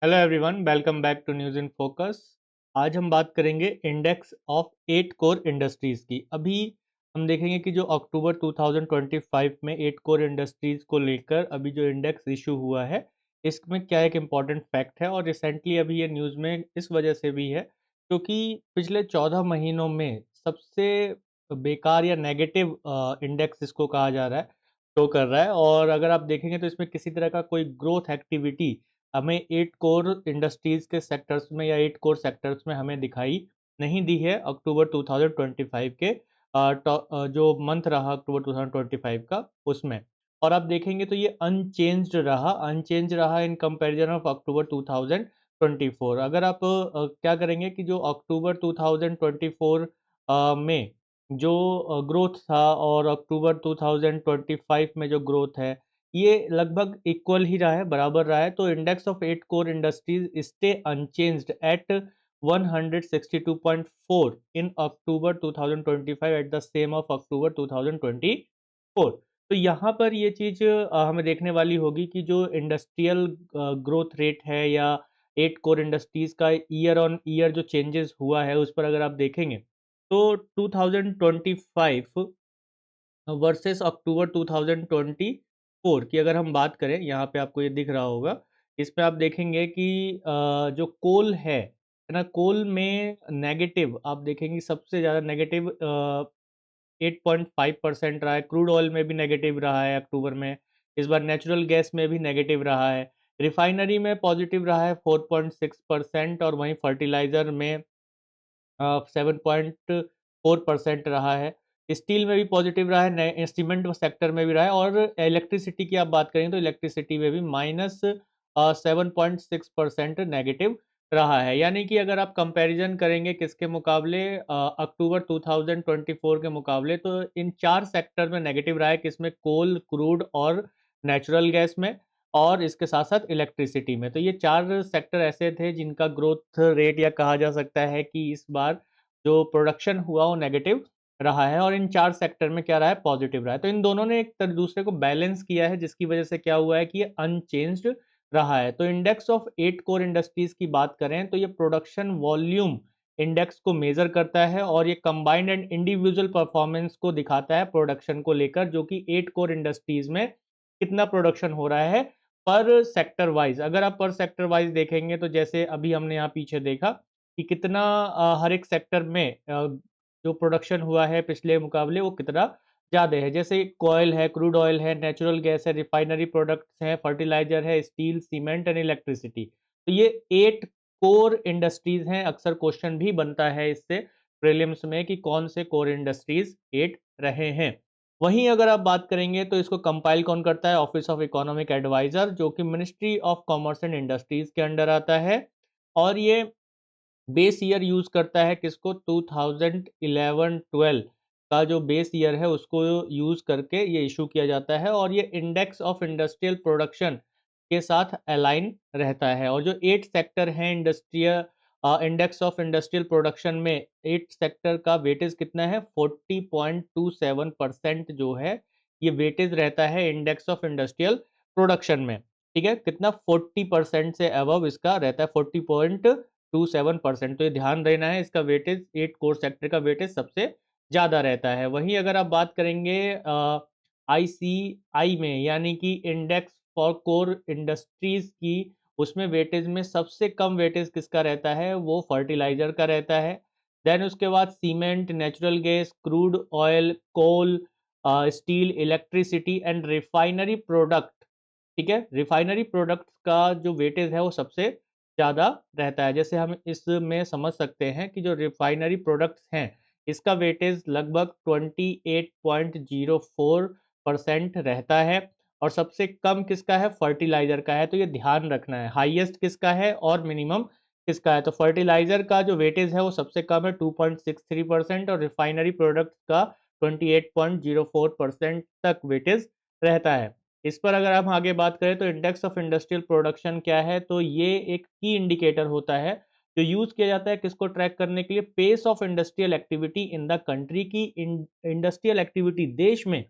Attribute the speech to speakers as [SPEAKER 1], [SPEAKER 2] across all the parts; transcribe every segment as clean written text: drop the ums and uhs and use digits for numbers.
[SPEAKER 1] Hello everyone, welcome back to news in focus. आज हम बात करेंगे इंडेक्स ऑफ 8 कोर इंडस्ट्रीज़ की। अभी हम देखेंगे कि जो अक्टूबर 2025 में 8 कोर इंडस्ट्रीज़ को लेकर अभी जो इंडेक्स इशू हुआ है, इसमें क्या एक इम्पॉर्टेंट फैक्ट है और रिसेंटली अभी ये न्यूज़ में इस वजह से भी है क्योंकि पिछले 14 महीनों में सबसे बेकार या नेगेटिव इंडेक्स इसको कहा जा रहा है, शो कर रहा है। और अगर आप देखेंगे तो इसमें किसी तरह का कोई ग्रोथ एक्टिविटी हमें 8 कोर इंडस्ट्रीज़ के सेक्टर्स में या 8 कोर सेक्टर्स में हमें दिखाई नहीं दी है अक्टूबर 2025 के जो मंथ रहा अक्टूबर 2025 का उसमें। और आप देखेंगे तो ये अनचेंज्ड रहा इन कंपैरिजन ऑफ अक्टूबर 2024। अगर आप क्या करेंगे कि जो अक्टूबर 2024 में जो ग्रोथ था और अक्टूबर 2025 में जो ग्रोथ है, ये लगभग इक्वल ही रहा है, बराबर रहा है। तो index of 8 core industries stay unchanged at 162.4 in October 2025 at the same of October 2024। तो यहाँ पर ये चीज़ हमें देखने वाली होगी कि जो इंडस्ट्रियल ग्रोथ रेट है या 8 कोर इंडस्ट्रीज का ईयर ऑन ईयर जो चेंजेस हुआ है उस पर अगर आप देखेंगे तो 2025 वर्सेस अक्टूबर 2024 की अगर हम बात करें, यहाँ पे आपको ये दिख रहा होगा। इसमें आप देखेंगे कि जो कोल है ना? कोल में नेगेटिव आप देखेंगे सबसे ज़्यादा नेगेटिव 8.5% रहा है। क्रूड ऑयल में भी नेगेटिव रहा है अक्टूबर में। इस बार नेचुरल गैस में भी नेगेटिव रहा है। रिफाइनरी में पॉजिटिव रहा है 4.6% और वहीं फर्टिलाइज़र में 7.4% रहा है। स्टील में भी पॉजिटिव रहा है, नए सीमेंट सेक्टर में भी रहा है और इलेक्ट्रिसिटी की आप बात करें तो इलेक्ट्रिसिटी में भी माइनस 7.6% नेगेटिव रहा है। यानी कि अगर आप कंपैरिजन करेंगे किसके मुकाबले अक्टूबर 2024 के मुकाबले तो इन 4 सेक्टर में नेगेटिव रहा है, किसमें? कोल, क्रूड और नेचुरल गैस में और इसके साथ-साथ इलेक्ट्रिसिटी में। तो ये 4 सेक्टर ऐसे थे जिनका ग्रोथ रेट या कहा जा सकता है कि इस बार जो प्रोडक्शन हुआ वो नेगेटिव रहा है और इन 4 सेक्टर में क्या रहा है? पॉजिटिव रहा है। तो इन दोनों ने एक दूसरे को बैलेंस किया है जिसकी वजह से क्या हुआ है कि ये अनचेंज्ड रहा है। तो इंडेक्स ऑफ 8 कोर इंडस्ट्रीज़ की बात करें तो ये प्रोडक्शन वॉल्यूम इंडेक्स को मेज़र करता है और ये कंबाइंड एंड इंडिविजुअल परफॉर्मेंस को दिखाता है प्रोडक्शन को लेकर, जो कि 8 कोर इंडस्ट्रीज़ में कितना प्रोडक्शन हो रहा है पर सेक्टर वाइज़। अगर आप पर सेक्टर वाइज़ देखेंगे तो जैसे अभी हमने यहाँ पीछे देखा कि कितना हर एक सेक्टर में जो प्रोडक्शन हुआ है पिछले मुकाबले वो कितना ज़्यादा है। जैसे कोयल है, क्रूड ऑयल है, नेचुरल गैस है, रिफाइनरी प्रोडक्ट्स हैं, फर्टिलाइज़र है, स्टील, सीमेंट एंड इलेक्ट्रिसिटी। तो ये 8 कोर इंडस्ट्रीज़ हैं। अक्सर क्वेश्चन भी बनता है इससे प्रीलिम्स में कि कौन से कोर इंडस्ट्रीज़ 8 रहे हैं। वहीं अगर आप बात करेंगे तो इसको कंपाइल कौन करता है? ऑफिस ऑफ इकोनॉमिक एडवाइज़र, जो कि Ministry of commerce and industries के अंडर आता है और ये बेस ईयर यूज़ करता है किसको? 2011-12 का जो बेस ईयर है उसको यूज़ करके ये इश्यू किया जाता है और ये इंडेक्स ऑफ इंडस्ट्रियल प्रोडक्शन के साथ अलाइन रहता है। और जो 8 सेक्टर हैं इंडेक्स ऑफ इंडस्ट्रियल प्रोडक्शन में 8 सेक्टर का वेटेज कितना है? 40.27% जो है ये वेटेज रहता है इंडेक्स ऑफ इंडस्ट्रियल प्रोडक्शन में। ठीक है? कितना? 40% से अबव इसका रहता है, 40.27%। तो ये ध्यान देना है, इसका वेटेज 8 कोर सेक्टर का वेटेज सबसे ज़्यादा रहता है। वहीं अगर आप बात करेंगे आईसीआई में, यानी कि इंडेक्स फॉर कोर इंडस्ट्रीज़ की, उसमें वेटेज में सबसे कम वेटेज किसका रहता है? वो फर्टिलाइज़र का रहता है। देन उसके बाद cement, natural gas, crude oil, coal, steel, electricity and refinery product. ठीक है? रिफाइनरी प्रोडक्ट्स का जो वेटेज है वो सबसे ज़्यादा रहता है। जैसे हम इसमें समझ सकते हैं कि जो रिफाइनरी प्रोडक्ट्स हैं, इसका वेटेज लगभग 28.04% रहता है और सबसे कम किसका है? फर्टिलाइज़र का है। तो ये ध्यान रखना है, हाईएस्ट किसका है और मिनिमम किसका है। तो फर्टिलाइज़र का जो वेटेज है वो सबसे कम है 2.63% और रिफाइनरी प्रोडक्ट्स का 28.04% तक वेटेज रहता है। इस पर अगर हम आगे बात करें तो इंडेक्स ऑफ इंडस्ट्रियल प्रोडक्शन क्या है? तो ये एक की इंडिकेटर होता है जो यूज़ किया जाता है किसको ट्रैक करने के लिए? Pace of industrial activity in the country की इंडस्ट्रियल एक्टिविटी देश में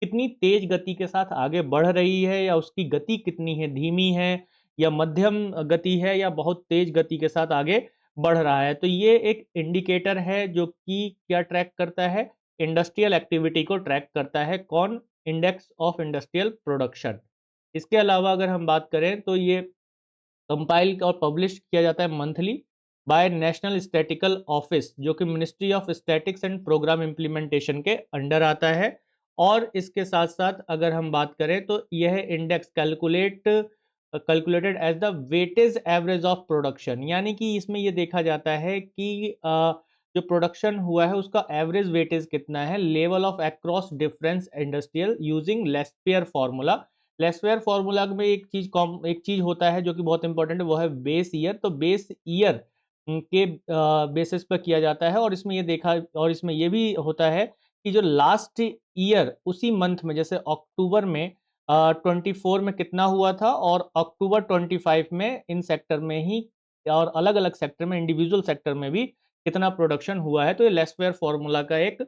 [SPEAKER 1] कितनी तेज गति के साथ आगे बढ़ रही है या उसकी गति कितनी है, धीमी है या मध्यम गति है या बहुत तेज गति के साथ आगे बढ़ रहा है। तो ये एक इंडिकेटर है जो कि क्या ट्रैक करता है, इंडस्ट्रियल एक्टिविटी को ट्रैक करता है। कौन? Index of industrial production. इसके अलावा अगर हम बात करें तो ये कंपाइल और पब्लिश किया जाता है monthly by National Statistical Office, जो कि Ministry of Statistics and Programme Implementation के अंडर आता है। और इसके साथ साथ अगर हम बात करें तो यह index calculated as the weightage average of production, यानी कि इसमें यह देखा जाता है कि जो प्रोडक्शन हुआ है उसका एवरेज वेटेज कितना है, level of across difference industrial using Laspeyres formula. Laspeyres formula में एक चीज होता है जो कि बहुत इंपॉर्टेंट है, वो है बेस ईयर। तो बेस ईयर के बेसिस पर किया जाता है, और इसमें ये भी होता है कि जो लास्ट ईयर उसी मंथ में, जैसे अक्टूबर में 24 में कितना हुआ था और अक्टूबर 25 में इन सेक्टर में ही और अलग अलग सेक्टर में, इंडिविजुअल सेक्टर में भी कितना प्रोडक्शन हुआ है। तो ये लेस्पेयर फार्मूला का एक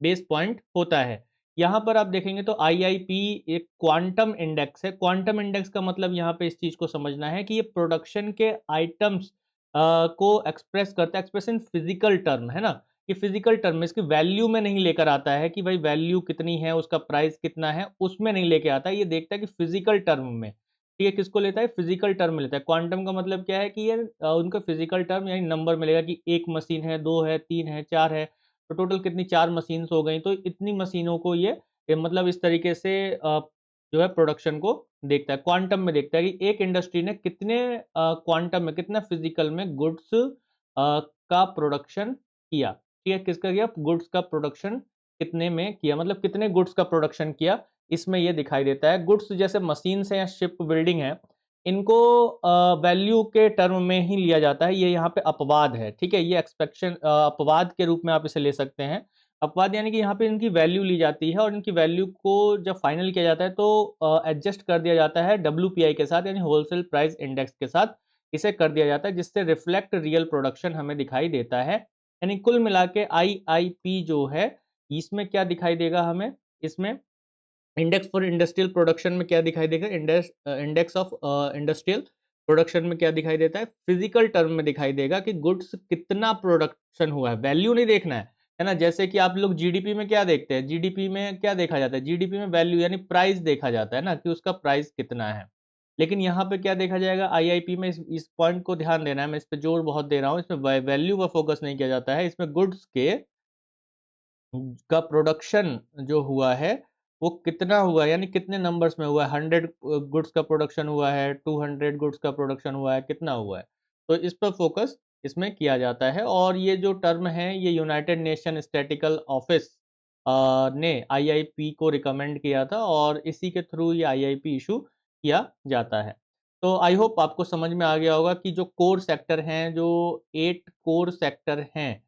[SPEAKER 1] बेस पॉइंट होता है। यहाँ पर आप देखेंगे तो आईआईपी एक क्वांटम इंडेक्स है। क्वांटम इंडेक्स का मतलब यहाँ पे इस चीज को समझना है कि ये प्रोडक्शन के आइटम्स को एक्सप्रेस करता है, एक्सप्रेस इन फिजिकल टर्म, है ना। ये फिजिकल टर्म में, इसकी वैल्यू में नहीं लेकर आता है कि भाई वैल्यू कितनी है, उसका प्राइस कितना है, उसमें नहीं लेके आता है। ये देखता है कि फिजिकल टर्म में, ठीक है, किसको लेता है, फिजिकल टर्म में लेता है। क्वांटम का मतलब क्या है कि ये उनका फिजिकल टर्म यानी नंबर मिलेगा कि एक मशीन है, दो है, तीन है, चार है, तो टोटल कितनी, चार मशीन्स हो गई। तो इतनी मशीनों को ये मतलब इस तरीके से जो है प्रोडक्शन को देखता है, क्वांटम में देखता है कि एक इंडस्ट्री ने कितने क्वांटम में, कितना फिजिकल में गुड्स का प्रोडक्शन किया। ठीक है, किसका किया, गुड्स का प्रोडक्शन कितने में किया, मतलब कितने गुड्स का प्रोडक्शन किया, इसमें ये दिखाई देता है। गुड्स जैसे मशीन है या शिप बिल्डिंग है, इनको वैल्यू के टर्म में ही लिया जाता है। ये यहाँ पे अपवाद है, ठीक है, ये एक्सपेक्शन अपवाद के रूप में आप इसे ले सकते हैं। अपवाद यानी कि यहाँ पे इनकी वैल्यू ली जाती है और इनकी वैल्यू को जब फाइनल किया जाता है तो एडजस्ट कर दिया जाता है डब्ल्यूपीआई के साथ, यानी होलसेल प्राइस इंडेक्स के साथ इसे कर दिया जाता है, जिससे रिफ्लेक्ट रियल प्रोडक्शन हमें दिखाई देता है। यानी कुल मिला के आईआईपी जो है, इसमें क्या दिखाई देगा हमें, इसमें इंडेक्स फॉर इंडस्ट्रियल प्रोडक्शन में क्या दिखाई देगा, इंडेक्स ऑफ इंडस्ट्रियल प्रोडक्शन में क्या दिखाई देता है, फिजिकल टर्म में दिखाई देगा कि गुड्स कितना प्रोडक्शन हुआ है, वैल्यू नहीं देखना है ना। जैसे कि आप लोग जीडीपी में क्या देखते हैं, जीडीपी में क्या देखा जाता है, जीडीपी में वैल्यू यानी प्राइस देखा जाता है ना, कि उसका प्राइस कितना है। लेकिन यहाँ पे क्या देखा जाएगा, आईआईपी में इस पॉइंट को ध्यान देना है, मैं इस पे जोर बहुत दे रहा हूँ, इसमें वैल्यू पर फोकस नहीं किया जाता है, इसमें गुड्स के का प्रोडक्शन जो हुआ है वो कितना हुआ है, यानी कितने नंबर्स में हुआ है, 100 गुड्स का प्रोडक्शन हुआ है, 200 गुड्स का प्रोडक्शन हुआ है, कितना हुआ है। तो इस पर फोकस इसमें किया जाता है। और ये जो टर्म है ये यूनाइटेड नेशन स्टैटिकल ऑफिस ने आईआईपी को रिकमेंड किया था और इसी के थ्रू ये आईआईपी इशू किया जाता है। तो आई होप आपको समझ में आ गया होगा कि जो कोर सेक्टर हैं, जो 8 कोर सेक्टर हैं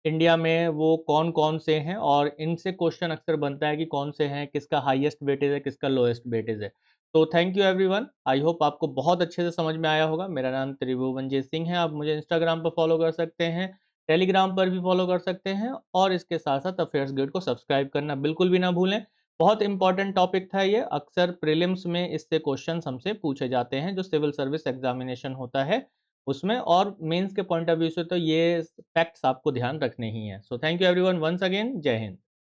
[SPEAKER 1] इंडिया में, वो कौन-कौन से हैं, और इनसे क्वेश्चन अक्सर बनता है कि कौन से हैं, किसका हाईएस्ट वेटेज है, किसका लोएस्ट वेटेज है। तो thank you everyone, I hope आपको बहुत अच्छे से समझ में आया होगा। मेरा नाम त्रिभुवनजीत सिंह है, आप मुझे इंस्टाग्राम पर फॉलो कर सकते हैं, टेलीग्राम पर भी फॉलो कर सकते हैं, और इसके साथ-साथ अफेयर्स गाइड को सब्सक्राइब करना बिल्कुल भी ना भूलें। बहुत इंपॉर्टेंट टॉपिक था ये, अक्सर प्रीलिम्स में इससे क्वेश्चंस हमसे पूछे जाते हैं, जो सिविल सर्विस एग्जामिनेशन होता है उसमें, और मेंस के पॉइंट ऑफ व्यू से तो ये फैक्ट्स आपको ध्यान रखने ही हैं। So thank you everyone once again, जय हिंद।